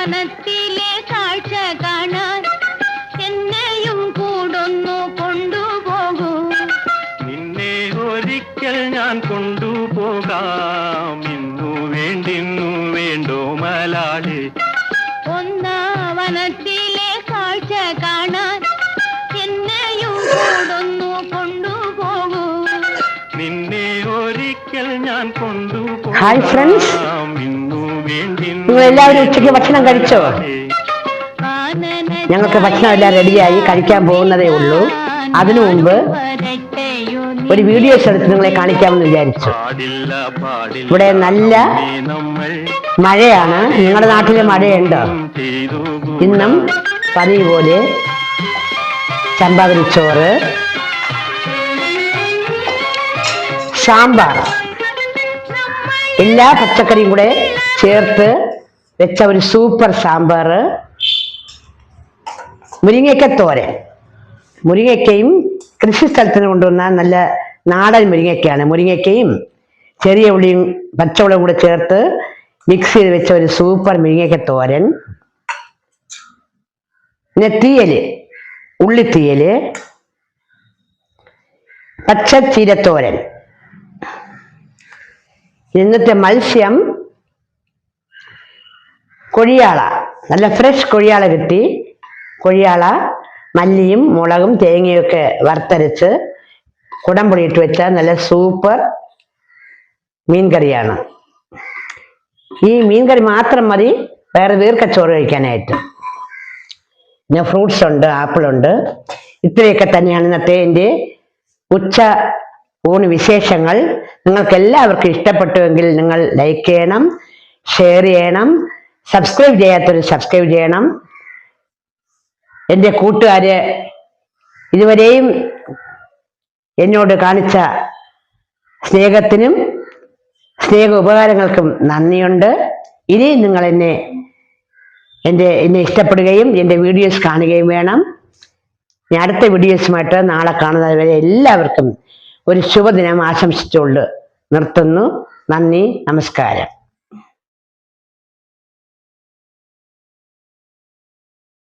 വനത്തിലെ കാഴ്ച കാണാൻ എന്നെയും കൂടൊന്നു കൊണ്ടുപോകൂ. നിന്നെ ഒരിക്കൽ ഞാൻ കൊണ്ടുപോകാം. ഇന്നു വേണ്ടിന്നു വേണ്ടോ മലാളി. വനത്തിലെ കാഴ്ച കാണാൻ എന്നെയും കൂടൊന്നു കൊണ്ടുപോകൂ. നിന്നെ ഒരിക്കൽ ഞാൻ കൊണ്ടുപോകാം. ഹായ് ഫ്രണ്ട്സ്, നിങ്ങൾ എല്ലാവരും ഉച്ചയ്ക്ക് ഭക്ഷണം കഴിച്ചോ? ഞങ്ങൾക്ക് ഭക്ഷണം എല്ലാം റെഡിയായി, കഴിക്കാൻ പോകുന്നതേ ഉള്ളൂ. അതിനു മുമ്പ് ഒരു വീഡിയോസ് എടുത്ത് നിങ്ങളെ കാണിക്കാമെന്ന് വിചാരിച്ചു. ഇവിടെ നല്ല മഴയാണ്. നിങ്ങളുടെ നാട്ടിലെ മഴയുണ്ടോ? ഇന്നും പതിവ് പോലെ ചമ്പാകരിച്ചോറ്, സാമ്പാർ, എല്ലാ പച്ചക്കറിയും കൂടെ ചേർത്ത് വെച്ച ഒരു സൂപ്പർ സാമ്പാർ, മുരിങ്ങയ്ക്കത്തോരൻ. മുരിങ്ങയ്ക്കയും കൃഷി സ്ഥലത്തിന് കൊണ്ടുവന്ന നല്ല നാടൻ മുരിങ്ങയ്ക്കയാണ്. മുരിങ്ങയ്ക്കയും ചെറിയ ഉള്ളിയും പച്ചമുളകും കൂടെ ചേർത്ത് മിക്സ് ചെയ്ത് വെച്ച ഒരു സൂപ്പർ മുരിങ്ങയ്ക്കത്തോരൻ. പിന്നെ തീയല്, ഉള്ളിത്തീയല്, പച്ചച്ചീരത്തോരൻ. ഇന്നത്തെ മത്സ്യം കൊഴിയാള, നല്ല ഫ്രഷ് കൊഴിയാള കിട്ടി. കൊഴിയാള മല്ലിയും മുളകും തേങ്ങയൊക്കെ വറുത്തരച്ച് കുടംപൊടി ഇട്ട് വെച്ച നല്ല സൂപ്പർ മീൻകറിയാണ്. ഈ മീൻകറി മാത്രം മതി വേറെ ദീർഘച്ചോറ് കഴിക്കാനായിട്ട്. പിന്നെ ഫ്രൂട്ട്സ് ഉണ്ട്, ആപ്പിളുണ്ട്. ഇത്രയൊക്കെ തന്നെയാണ് ഇന്നത്തെ എൻ്റെ ഉച്ച ഊണ് വിശേഷങ്ങൾ. നിങ്ങൾക്ക് എല്ലാവർക്കും ഇഷ്ടപ്പെട്ടുവെങ്കിൽ നിങ്ങൾ ലൈക്ക് ചെയ്യണം, ഷെയർ ചെയ്യണം, സബ്സ്ക്രൈബ് ചെയ്യാത്തവർ സബ്സ്ക്രൈബ് ചെയ്യണം. എൻ്റെ കൂട്ടുകാര് ഇതുവരെയും എന്നോട് കാണിച്ച സ്നേഹത്തിനും സ്നേഹ ഉപകാരങ്ങൾക്കും നന്ദിയുണ്ട്. ഇനിയും നിങ്ങൾ എന്നെ ഇഷ്ടപ്പെടുകയും എൻ്റെ വീഡിയോസ് കാണുകയും വേണം. ഞാൻ അടുത്ത വീഡിയോസുമായിട്ട് നാളെ കാണുന്നത് വരെ എല്ലാവർക്കും ഒരു ശുഭദിനം ആശംസിച്ചുകൊണ്ട് നിർത്തുന്നു. നന്ദി, നമസ്കാരം.